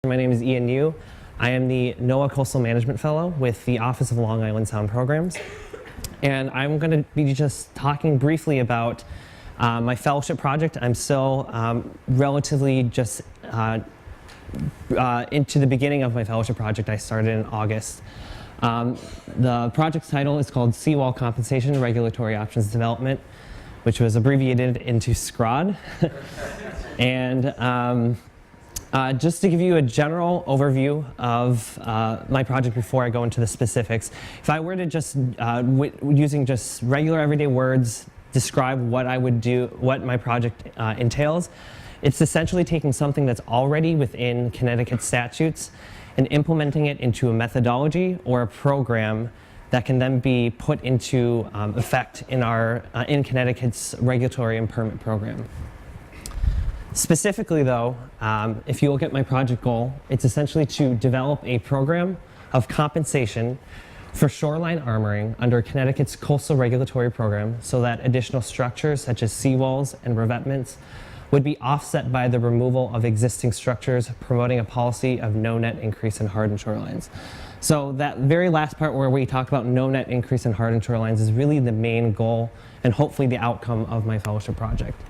My name is Ian Yu. I am the NOAA Coastal Management Fellow with the Office of Long Island Sound Programs. And I'm going to be just talking briefly about my fellowship project. I'm still relatively just into the beginning of my fellowship project. I started in August. The project's title is called Seawall Compensation Regulatory Options Development, which was abbreviated into SCROD. And just to give you a general overview of my project before I go into the specifics, if I were to just, using just regular everyday words, describe what I would do, what my project entails, it's essentially taking something that's already within Connecticut statutes and implementing it into a methodology or a program that can then be put into effect in in Connecticut's regulatory and permit program. Specifically though, if you look at my project goal, it's essentially to develop a program of compensation for shoreline armoring under Connecticut's coastal regulatory program so that additional structures such as seawalls and revetments would be offset by the removal of existing structures, promoting a policy of no net increase in hardened shorelines. So that very last part where we talk about no net increase in hardened shorelines is really the main goal and hopefully the outcome of my fellowship project.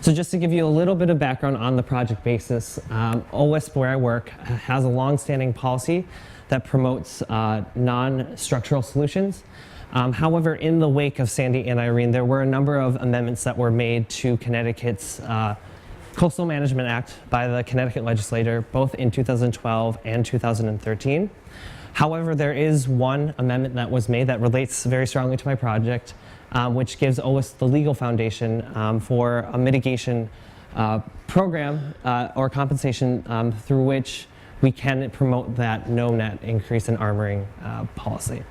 So just to give you a little bit of background on the project basis, OWISP, where I work, has a long-standing policy that promotes non-structural solutions. However, in the wake of Sandy and Irene, there were a number of amendments that were made to Connecticut's Coastal Management Act by the Connecticut legislature, both in 2012 and 2013. However, there is one amendment that was made that relates very strongly to my project, which gives OWISP the legal foundation for a mitigation program or compensation through which we can promote that no net increase in armoring policy.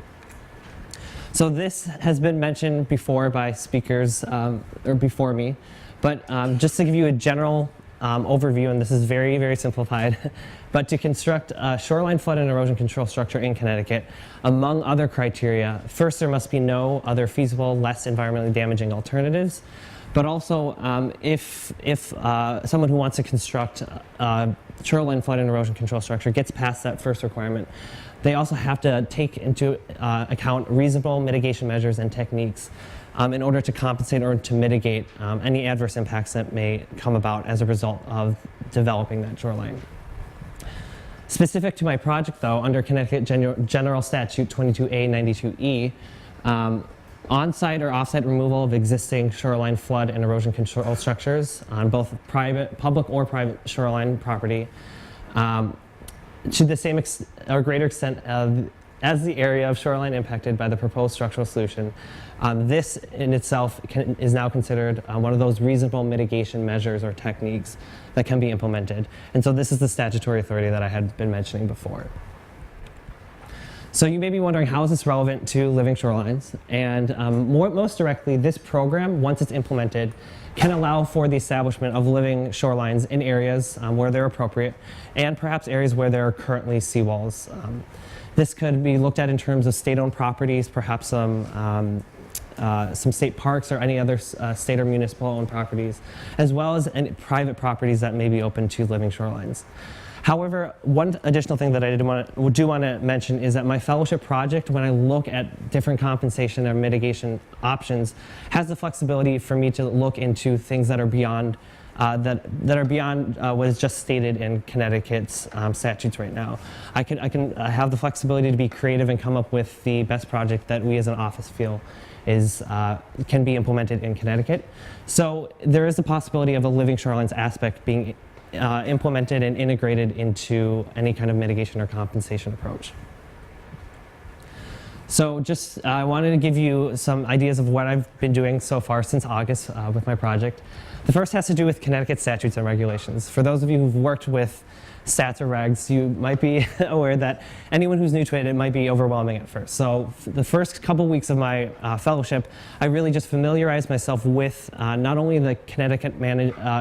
So this has been mentioned before by speakers or before me, but just to give you a general overview, and this is very, very simplified, but to construct a shoreline flood and erosion control structure in Connecticut, among other criteria, first there must be no other feasible, less environmentally damaging alternatives, but also if someone who wants to construct a shoreline flood and erosion control structure gets past that first requirement, they also have to take into account reasonable mitigation measures and techniques in order to compensate or to mitigate any adverse impacts that may come about as a result of developing that shoreline. Specific to my project though, under Connecticut General Statute 22A92E, on-site or off-site removal of existing shoreline flood and erosion control structures on both public or private shoreline property to the same or greater extent as the area of shoreline impacted by the proposed structural solution. This in itself is now considered one of those reasonable mitigation measures or techniques that can be implemented. And so this is the statutory authority that I had been mentioning before. So you may be wondering, how is this relevant to living shorelines? And most directly, this program, once it's implemented, can allow for the establishment of living shorelines in areas where they're appropriate, and perhaps areas where there are currently seawalls. This could be looked at in terms of state-owned properties, perhaps some state parks or any other state or municipal-owned properties, as well as any private properties that may be open to living shorelines. However, one additional thing that I do want to mention is that my fellowship project, when I look at different compensation or mitigation options, has the flexibility for me to look into things that are beyond what is just stated in Connecticut's statutes right now. I can have the flexibility to be creative and come up with the best project that we as an office feel can be implemented in Connecticut. So there is the possibility of a living shorelines aspect being implemented and integrated into any kind of mitigation or compensation approach. So just I wanted to give you some ideas of what I've been doing so far since August with my project. The first has to do with Connecticut statutes and regulations. For those of you who've worked with stats or regs, you might be aware that anyone who's new to it, it might be overwhelming at first. So the first couple weeks of my fellowship, I really just familiarized myself with not only the Connecticut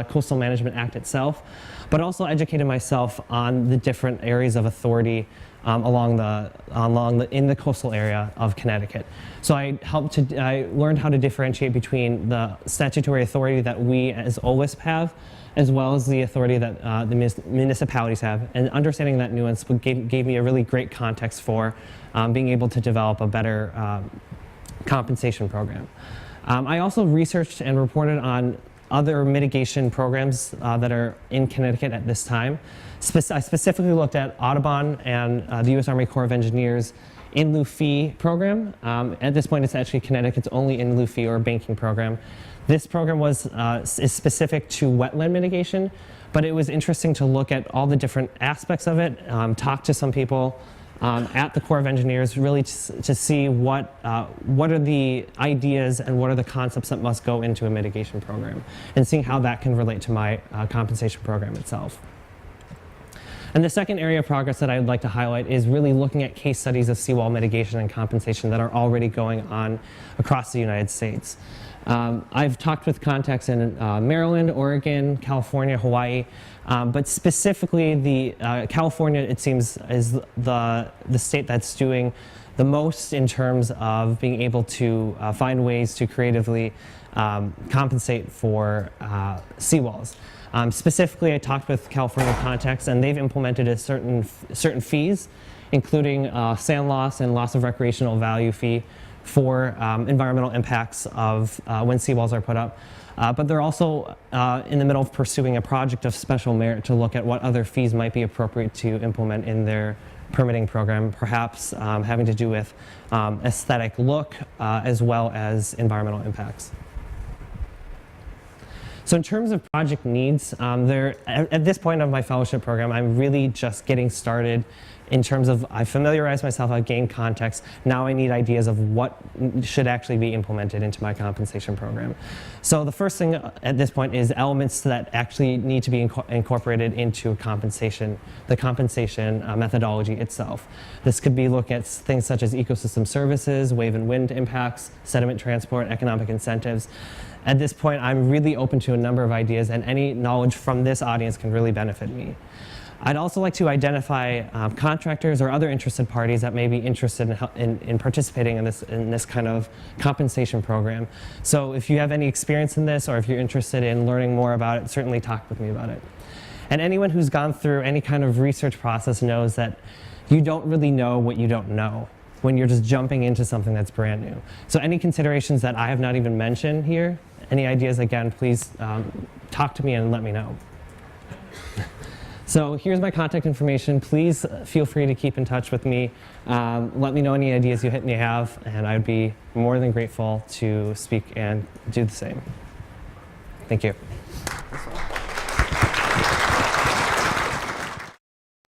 Coastal Management Act itself, but also educated myself on the different areas of authority in the coastal area of Connecticut. So I learned how to differentiate between the statutory authority that we as OWISP have, as well as the authority that the municipalities have. And understanding that nuance gave me a really great context for being able to develop a better compensation program. I also researched and reported on other mitigation programs that are in Connecticut at this time. I specifically looked at Audubon and the U.S. Army Corps of Engineers in lieu fee program. At this point, it's actually Connecticut's only in lieu fee or banking program. This program is specific to wetland mitigation, but it was interesting to look at all the different aspects of it, talk to some people at the Corps of Engineers, really to see what are the ideas and what are the concepts that must go into a mitigation program, and seeing how that can relate to my compensation program itself. And the second area of progress that I'd like to highlight is really looking at case studies of seawall mitigation and compensation that are already going on across the United States. I've talked with contacts in Maryland, Oregon, California, Hawaii, but specifically California, it seems, is the state that's doing the most in terms of being able to find ways to creatively compensate for seawalls. Specifically, I talked with California contacts, and they've implemented a certain fees, including sand loss and loss of recreational value fee for environmental impacts of when seawalls are put up. But they're also in the middle of pursuing a project of special merit to look at what other fees might be appropriate to implement in their permitting program, perhaps having to do with aesthetic look as well as environmental impacts. So in terms of project needs, at this point of my fellowship program, I'm really just getting started in terms of, I familiarized myself, I gained context. Now I need ideas of what should actually be implemented into my compensation program. So the first thing at this point is elements that actually need to be incorporated into the compensation methodology itself. This could be look at things such as ecosystem services, wave and wind impacts, sediment transport, economic incentives. At this point, I'm really open to a number of ideas, and any knowledge from this audience can really benefit me. I'd also like to identify contractors or other interested parties that may be interested in participating in this kind of compensation program. So if you have any experience in this, or if you're interested in learning more about it, certainly talk with me about it. And anyone who's gone through any kind of research process knows that you don't really know what you don't know when you're just jumping into something that's brand new. So any considerations that I have not even mentioned here, any ideas, again, please talk to me and let me know. So here's my contact information. Please feel free to keep in touch with me. Let me know any ideas you have, and I'd be more than grateful to speak and do the same. Thank you.